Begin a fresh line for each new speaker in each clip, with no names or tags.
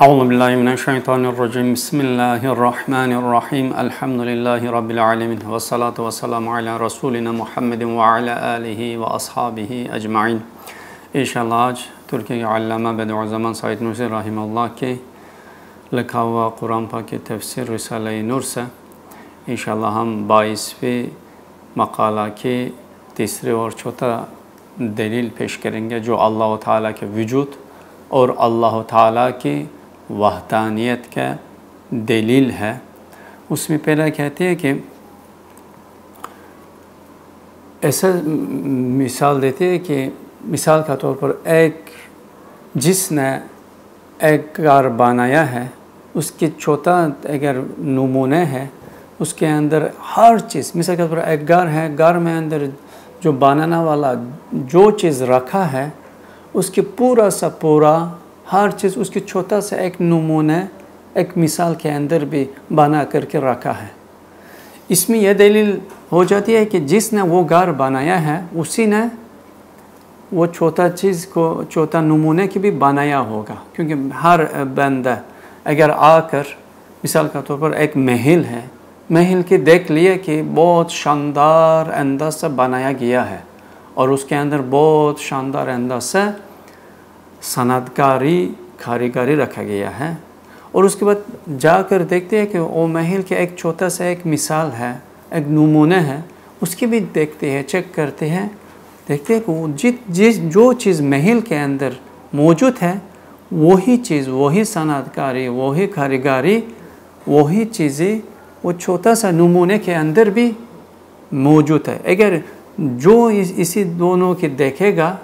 Euzubillahimineşşeytanirracim. Bismillahirrahmanirrahim. Elhamdülillahi Rabbil alemin. Ve salatu ve selamu ala Resulina Muhammedin ve ala alihi ve ashabihi ecma'in. İnşallah aç Türkiye Allame Bediüzzaman Said Nursi Rahimallah ki लिखा कुरान पाक की तफसीर रिसाला नूर से इंशाअल्लाह हम 22वीं मकाला की तीसरी और चौथा दलील पेश करेंगे जो अल्लाह ताला के वजूद और अल्लाह ताला की वहदानियत का दलील है। उसमें पहला कहते हैं कि ऐसा मिसाल देते हैं कि मिसाल का तौर पर एक जिसने एक घर बनाया है, उसकी छोटा अगर नमूने है, उसके अंदर हर चीज़, मिसाल के तौर पर एक घर है, घर में अंदर जो बनाने वाला जो चीज़ रखा है उसकी पूरा सा पूरा हर चीज़ उसकी छोटा सा एक नमूने एक मिसाल के अंदर भी बना करके रखा है। इसमें यह दलील हो जाती है कि जिसने वो घर बनाया है उसी ने वो छोटा चीज़ को छोटा नमूने की भी बनाया होगा, क्योंकि हर बंदा अगर आकर मिसाल का तौर पर एक महल है, महल की देख लिए कि बहुत शानदार अंदाज से बनाया गया है और उसके अंदर बहुत शानदार अंदाज से सनतकारी कारीगरी रखा गया है, और उसके बाद जाकर देखते हैं कि वो महल के एक छोटा सा एक मिसाल है, एक नमूने है, उसकी भी देखते हैं, चेक करते हैं, देखते हैं कि जो चीज़ महल के अंदर मौजूद है वही चीज़, वही सनतकारी, वही कारीगरी, वही चीज़ें वो छोटा सा नमूने के अंदर भी मौजूद है। अगर जो इसी दोनों की देखेगा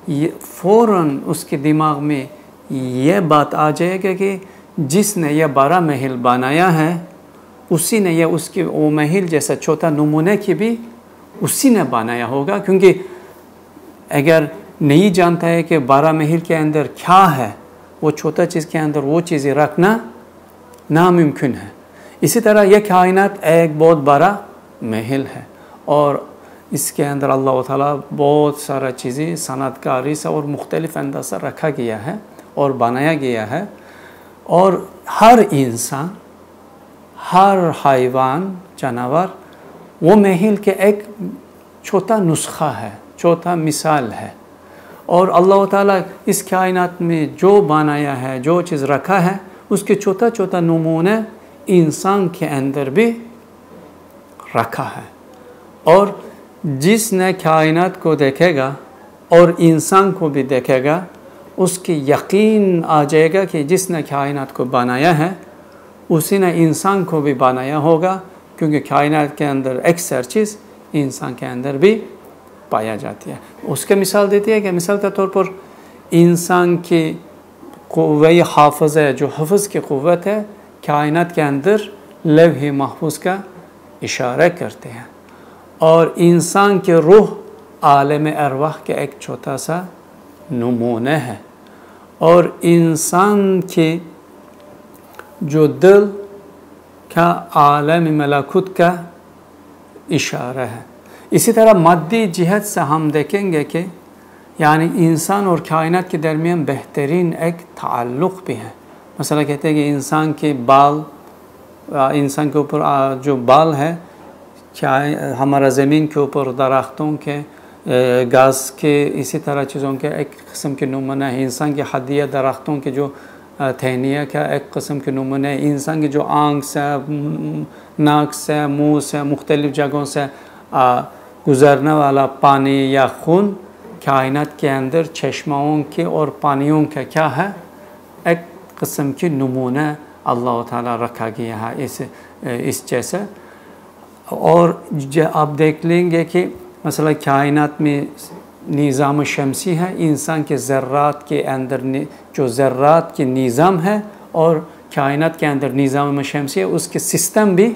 ये फ़ौरन उसके दिमाग में ये बात आ जाएगा कि जिसने यह बड़ा महल बनाया है उसी ने यह उसकी वो महल जैसा छोटा नमूने की भी उसी ने बनाया होगा, क्योंकि अगर नहीं जानता है कि बड़ा महल के अंदर क्या है, वो छोटा चीज़ के अंदर वो चीज़ें रखना नामुमकिन है। इसी तरह यह कायनात एक बहुत बड़ा महल है और इसके अंदर अल्लाह ताला बहुत सारा चीज़ें सनतकारी से और मुख्तलिफ़ अंदाज से रखा गया है और बनाया गया है, और हर इंसान, हर हैवान, जानवर वो महल के एक छोटा नुस्खा है, छोटा मिसाल है। और अल्लाह ताला इस कायनात में जो बनाया है, जो चीज़ रखा है, उसके छोटा छोटा नमूने इंसान के अंदर भी रखा है। और जिसने कायनात को देखेगा और इंसान को भी देखेगा उसकी यकीन आ जाएगा कि जिसने कायनात को बनाया है उसी ने इंसान को भी बनाया होगा, क्योंकि कायनात के अंदर अक्सर चीज़ इंसान के अंदर भी पाया जाती है। उसके मिसाल देती है कि मिसाल के तौर पर इंसान की क़ुव्वत हाफ़िज़ है, जो हफ्ज़ की क़ुव्वत है, कायनात के अंदर लौह महफूज का इशारा करते हैं, और इंसान के रूह आलम अरवाह के एक छोटा सा नमूने है, और इंसान के जो दिल का आलम मलाकुत का इशारा है। इसी तरह मद्दी जिहत से हम देखेंगे कि यानी इंसान और कायनात के दरमियान बेहतरीन एक ताल्लुक़ भी है। मसला कहते हैं कि इंसान के बाल, इंसान के ऊपर जो बाल है, क्या हमारा ज़मीन के ऊपर दरख्तों के, घास के, इसी तरह चीज़ों के एक किस्म के नमूना है। इंसान की हड्डियाँ दरख्तों के जो थैनिया का एक किस्म के नमूने है। इंसान की जो आँख से, नाक से, मुँह से, मुख्तलिफ़ जगहों से गुज़रने वाला पानी या खून, कायनात के अंदर चश्माओं के और पानियों का क्या है, एक किस्म की नमूना अल्लाह ताला रखा गया है इस जैसे। और आप देख लेंगे कि मसला कायनात में निज़ाम शमसी है, इंसान के ज़र्रात के अंदर जो ज़र्रात के निज़ाम है और कायनात के अंदर निज़ाम शमसी है, उसके सिस्टम भी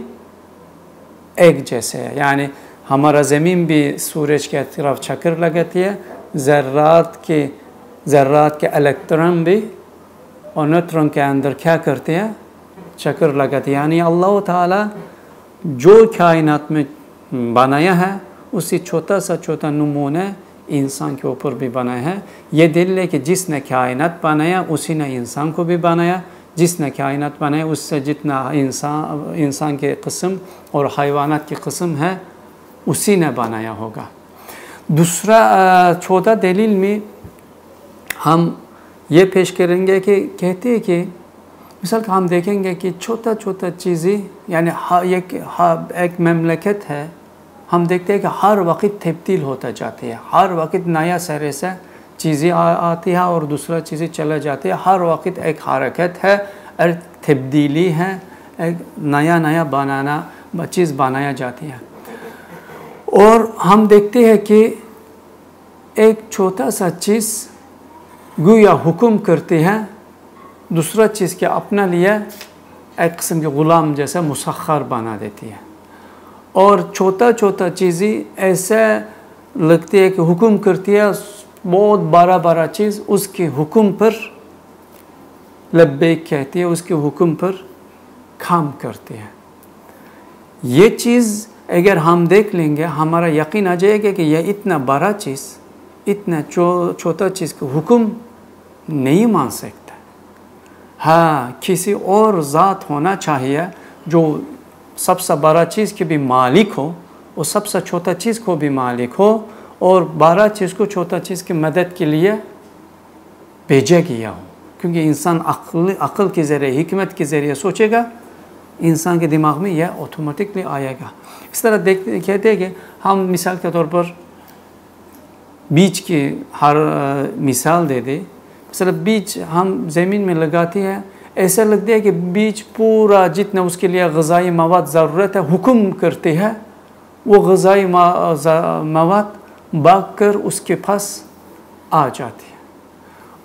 एक जैसे है। यानी हमारा ज़मीन भी सूरज के तरफ चक्कर लगाती है, ज़र्रात के इलेक्ट्रॉन भी और न्यूट्रॉन के अंदर क्या करते हैं, चक्कर लगाते हैं। यानी अल्लाह ताला जो कायनात में बनाया है उसी छोटा सा छोटा नमूने इंसान के ऊपर भी बनाया है। ये दलील है कि जिसने कायनात बनाया उसी ने इंसान को भी बनाया, जिसने कायनात बनाए उससे जितना इंसान के किस्म और हैवानात की किस्म है उसी ने बनाया होगा। दूसरा चौथा दलील में हम ये पेश करेंगे कि कहते हैं कि मिसाल का हम देखेंगे कि छोटा छोटा चीज़ें यानी एक ममलकत है, हम देखते हैं कि हर वक्त तब्दील होता जाती है, हर वक्त नया सिरे से चीज़ें आती है और दूसरा चीज़ें चला जाती है, हर वक्त एक हरकत है, एक तब्दीली है, एक नया चीज़ बनाया जाती है। और हम देखते हैं कि एक छोटा सा चीज़ गोया हुक्म करते हैं दूसरा चीज़ के अपना लिए एक किस्म के ग़ुलाम जैसा मुसख्खर बना देती है। और छोटा छोटा चीज़ें ऐसे लगती है कि हुक्म करती है, बहुत बड़ा चीज़ उसके हुक्म पर लब्बैक कहती है, उसके हुक्म पर काम करती है। ये चीज़ अगर हम देख लेंगे हमारा यकीन आ जाएगा कि यह इतना बड़ा चीज़ इतना छोटा चीज़ को हुक्म नहीं मान सकता। हाँ, किसी और ज़ात होना चाहिए जो सबसे बड़ा चीज़ के भी मालिक हो और सबसे छोटा चीज़ को भी मालिक हो और बड़ा चीज़ को छोटा चीज़ की मदद के लिए भेजा गया हो। क्योंकि इंसान अक़ल के ज़रिए हिकमत के ज़रिए सोचेगा, इंसान के दिमाग में यह ऑटोमेटिकली आएगा। इस तरह कहते हैं कि हम मिसाल के तौर पर बीज की हर मिसाल दे दे। मतलब बीज हम ज़मीन में लगाते हैं, ऐसा लगता है कि बीज पूरा जितना उसके लिए ग़िज़ाई मवाद ज़रूरत है हुक्म करते हैं, वो ग़िज़ाई मवाद भाग कर उसके पास आ जाती है।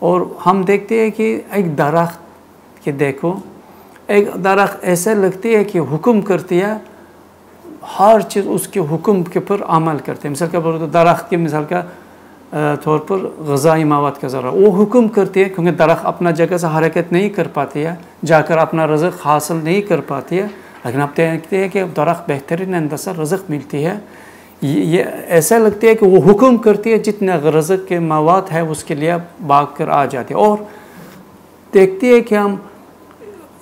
और हम देखते हैं कि एक दरख्त के देखो, एक दरख्त ऐसा लगती है कि हुक्म करती है, हर चीज़ उसके हुक्म के पर अमल करते हैं। मिसाल के तौर पर दरख्त के मिसाल का तौर पर ग़िज़ाई मवाद का ज़रूरत वो हुक्म करती है, क्योंकि दरख्त अपना जगह से हरकत नहीं कर पाती है, जाकर अपना रज़्क़ हासिल नहीं कर पाती है। लेकिन आप देखते हैं कि दरख्त बेहतरीन अंदर से रज़्क़ मिलती है। ये ऐसा लगता है कि वो हुक्म करती है, जितना रज़्क़ के मवाद है उसके लिए भाग कर आ जाती है। और देखती है कि हम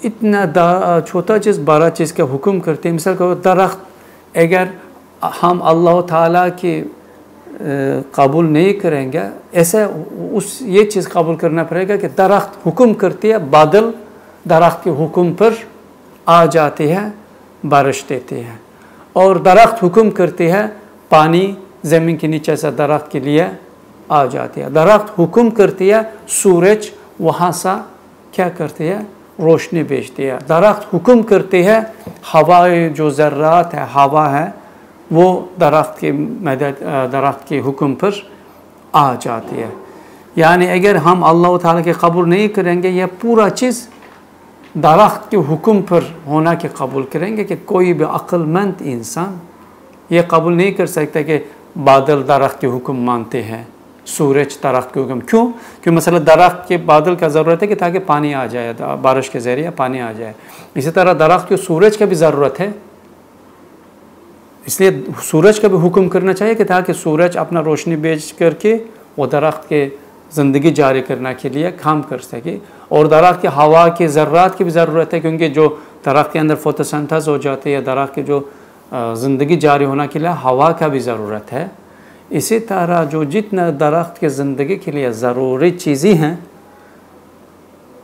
इतना छोटा चीज़ बड़ा चीज़ का हुक्म करते हैं। मिसाल का दरख्त अगर हम अल्लाह ताला की कबूल नहीं करेंगे, ऐसे ये चीज़ कबूल करना पड़ेगा कि दरख्त हुक्म करती है, बादल दरख्त के हुक्म पर आ जाते हैं, बारिश देते हैं। और दरख्त हुक्म करती है, पानी ज़मीन के नीचे से दरख्त के लिए आ जाती है। दरख्त हुक्म करती है, सूरज वहाँ से क्या करती है, रोशनी भेजती है। दरख्त हुक्म करती है, हवा जो ज़र्रात है, हवा है, वो दरख्त के हुक्म पर आ जाती है। यानी अगर हम अल्लाह ताला के कबूल नहीं करेंगे, यह पूरा चीज़ दरख्त के हुक्म पर होना के कबूल करेंगे कि कोई भी अक्लमंद इंसान ये कबूल नहीं कर सकता कि बादल दरख्त के हुक्म मानते हैं, सूरज दरख्त के हुक्म। क्यों? क्योंकि मसला दरख्त के बादल का ज़रूरत है कि ताकि पानी आ जाए, बारिश के ज़रिए पानी आ जाए। इसी तरह दरख्त के सूरज का भी ज़रूरत है, इसलिए सूरज का भी हुक्म करना चाहिए कि ताकि सूरज अपना रोशनी भेज करके वो दरख्त के ज़िंदगी जारी करने के लिए काम कर सके। और दरख्त के हवा के ज़र्रात की भी ज़रूरत है, क्योंकि जो दरख्त के अंदर फोटोसिंथेसिस हो जाती है, दरख्त के जो ज़िंदगी जारी होने के लिए हवा का भी ज़रूरत है। इसी तरह जो जितना दरख्त के ज़िंदगी के लिए ज़रूरी चीज़ें हैं,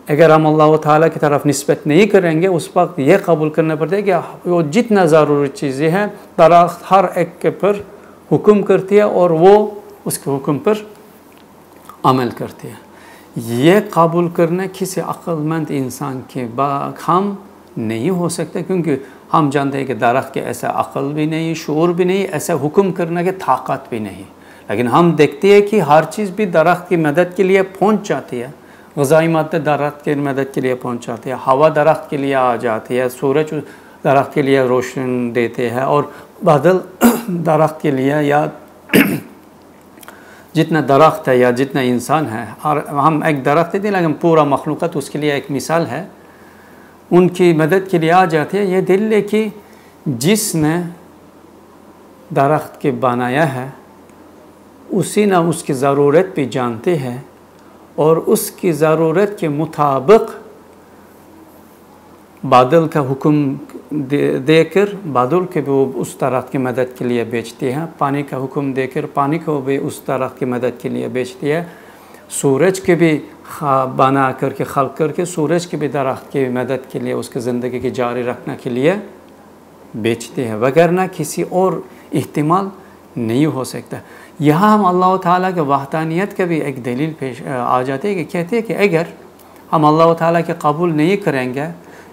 अगर हम अल्लाह ताला की तरफ निस्बत नहीं करेंगे, उस वक्त यह कबूल करना पड़ता है कि वो जितना ज़रूरी चीज़ें हैं दरख्त हर एक के पर हुक्म करती है और वो उसके हुक्म पर अमल करती है। यह कबूल करना किसी अक्लमंद इंसान के काम नहीं हो सकता, क्योंकि हम जानते हैं कि दरख्त के ऐसा अक़ल भी नहीं, शूर भी नहीं, ऐसा हुक्म करने की ताकत भी नहीं। लेकिन हम देखते हैं कि हर चीज़ भी दरख्त की मदद के लिए पहुँच जाती है। ग़िज़ाई मादे दरख्त की मदद के लिए पहुँच जाती है, हवा दरख्त के लिए आ जाती है, सूरज दरख्त के लिए रोशन देते हैं, और बादल दरख्त के लिए, या जितना दरख्त है या जितना इंसान है, और हम एक दरख्त देते हैं लेकिन पूरा मखलूक़ात उसके लिए एक मिसाल है, उनकी मदद के लिए आ जाती है। ये दलील है कि जिसने दरख्त के बनाया है उसी ने उसकी ज़रूरत भी जानते हैं और उसकी ज़रूरत के मुताबिक बादल का हुक्म देकर बादल के भी वो उस तरह की मदद के लिए बेचती है, पानी का हुक्म देकर पानी को भी उस तरह की मदद के लिए बेचती है, सूरज के भी बना करके खल्क करके सूरज के भी दरख्त की मदद के लिए उसकी ज़िंदगी की जारी रखने के लिए बेचती है, वगरना किसी और इस्तेमाल नहीं हो सकता। यहाँ हम अल्लाह ताला के वहदानियत का भी एक दलील पेश आ जाते हैं कि कहते हैं कि अगर हम अल्लाह ताला के कबूल नहीं करेंगे,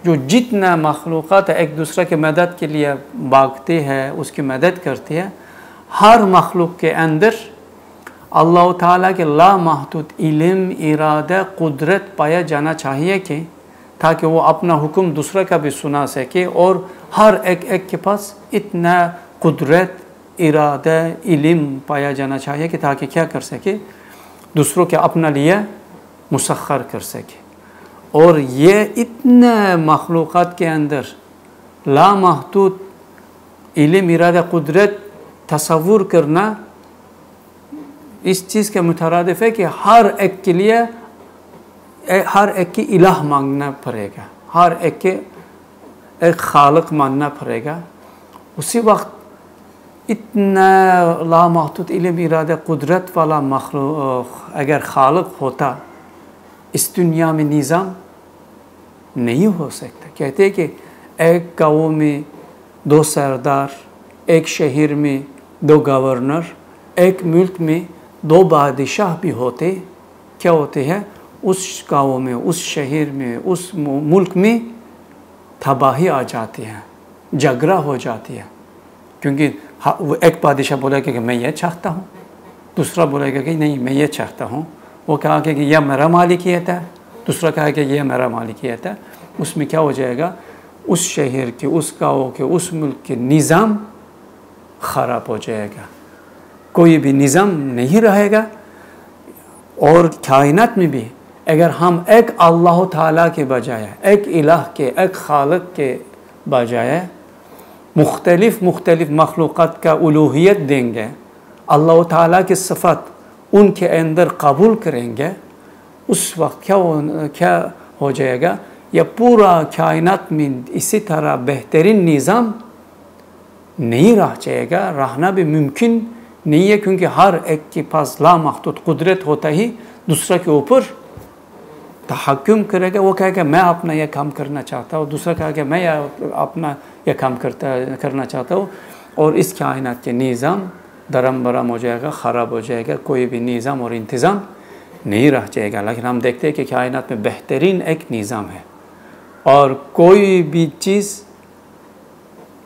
जो जितना मखलूक़ात एक दूसरे की मदद के लिए भागती है, उसकी मदद करती है, हर मखलूक के अंदर अल्लाह ताला के लामहदूद इल्म, इरादा, कुदरत पाया जाना चाहिए कि ताकि वो अपना हुक्म दूसरे का भी सुना सके, और हर एक के पास इतना कुदरत, इरादा, इल्म पाया जाना चाहिए कि ताकि क्या कर सके, दूसरों के अपना लिए मुसख्खर कर सके। और ये इतना मखलूक़ात के अंदर लामहदूद इल्म, इरादा, कुदरत तसव्वुर करना इस चीज़ के मुतरादिफ है कि हर एक के लिए हर एक की इलाह मांगना पड़ेगा, हर एक के एक खालिक मानना पड़ेगा। उसी वक्त इतना लामहदूद इल्म, इरादा, कुदरत वाला मखलूक अगर खालिक होता, इस दुनिया में निज़ाम नहीं हो सकता। कहते हैं कि एक गाँव में 2 सरदार, एक शहर में 2 गवर्नर, एक मुल्क में 2 बादशाह भी होते, क्या होते हैं, उस गाँव में, उस शहर में, उस मुल्क में तबाही आ जाती है, झगड़ा हो जाती है। क्योंकि एक बादशाह बोलेगा कि मैं ये चाहता हूँ, दूसरा बोलेगा कि नहीं मैं ये चाहता हूँ, वो कहा कि यह मेरा मालिकियत है, दूसरा कहा कि यह मेरा मालिकियत है। उसमें क्या हो जाएगा, उस शहर के, उस गाँव के, उस मुल्क के निज़ाम ख़राब हो जाएगा, कोई भी निज़ाम नहीं रहेगा। और कायनात में भी अगर हम एक अल्लाह ताला के बजाय, एक इलाह के, एक खालिक के बजाय मुख्तलिफ़ मखलूक़ात का उलूहियत देंगे, अल्लाह ताला की सिफ़त उनके अंदर कबूल करेंगे, उस वक्त क्या हो जाएगा, यह पूरा कायनात में इसी तरह बेहतरीन निज़ाम नहीं रह जाएगा, रहना भी मुमकिन नहीं है। क्योंकि हर एक के पास लामहदूद कुदरत होता ही दूसरे के ऊपर तहक्कुम करेगा। वो कहेगा मैं अपना यह काम करना चाहता हूँ, दूसरा कहेगा मैं अपना यह काम करना चाहता हूँ, और इस कायनात के निज़ाम दरम बरम हो जाएगा, ख़राब हो जाएगा, कोई भी निज़ाम और इंतज़ाम नहीं रह जाएगा। लेकिन हम देखते हैं कि कायनात में बेहतरीन एक निज़ाम है, और कोई भी चीज़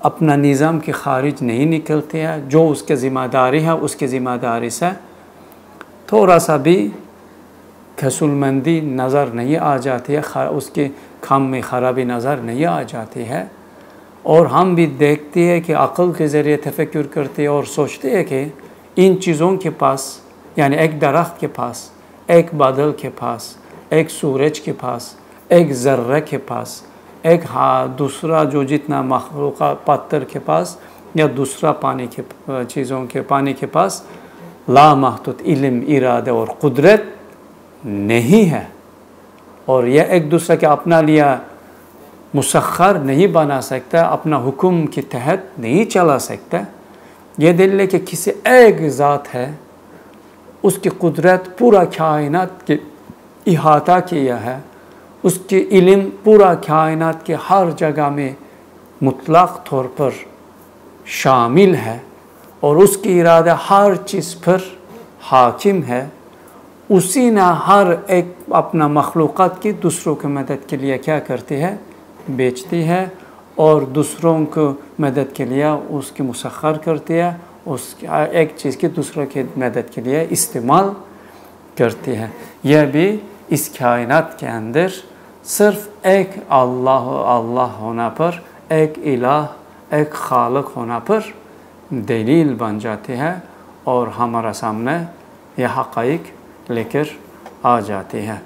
अपना निज़ाम के ख़ारिज नहीं निकलती है। जो उसकी ज़िम्मेदारी है, उसकी ज़िम्मेदारी से थोड़ा सा भी खसूलमंदी नज़र नहीं आ जाती है, उसके काम में ख़राबी नज़र नहीं आ जाती है। और हम भी देखते हैं कि अक़ल के ज़रिए तफ़क्कुर करते हैं और सोचते हैं कि इन चीज़ों के पास, यानी एक दरख्त के पास, एक बादल के पास, एक सूरज के पास, एक ज़र्रा के पास, एक दूसरा जो जितना मखलूक़ पत्थर के पास, या दूसरा पानी के चीज़ों के पानी के पास लामहदूद इल्म, इरादा और कुदरत नहीं है, और यह एक दूसरे के अपना लिया मुसख्खर नहीं बना सकता, अपना हुक्म के तहत नहीं चला सकता। यह दलील है कि किसी एक ज़ात है, उसकी कुदरत पूरा कायनात के इहाता किया है, उसकी इल्म पूरा कायनात के हर जगह में मुतलक तौर पर शामिल है, और उसकी इरादा हर चीज़ पर हाकिम है। उसी ने हर एक अपना मखलूक़ात की दूसरों की मदद के लिए क्या करती है, बेचती है, और दूसरों को मदद के लिए उसकी मुसख्खर करती है, उस एक चीज़ की दूसरों की मदद के लिए इस्तेमाल करती है। यह भी इस कायनात के अंदर सिर्फ एक अल्लाह होना पर, एक इलाह, एक खालिक होना पर दलील बन जाती है, और हमारा सामने यह हक़ाइक़ लेकर आ जाती है।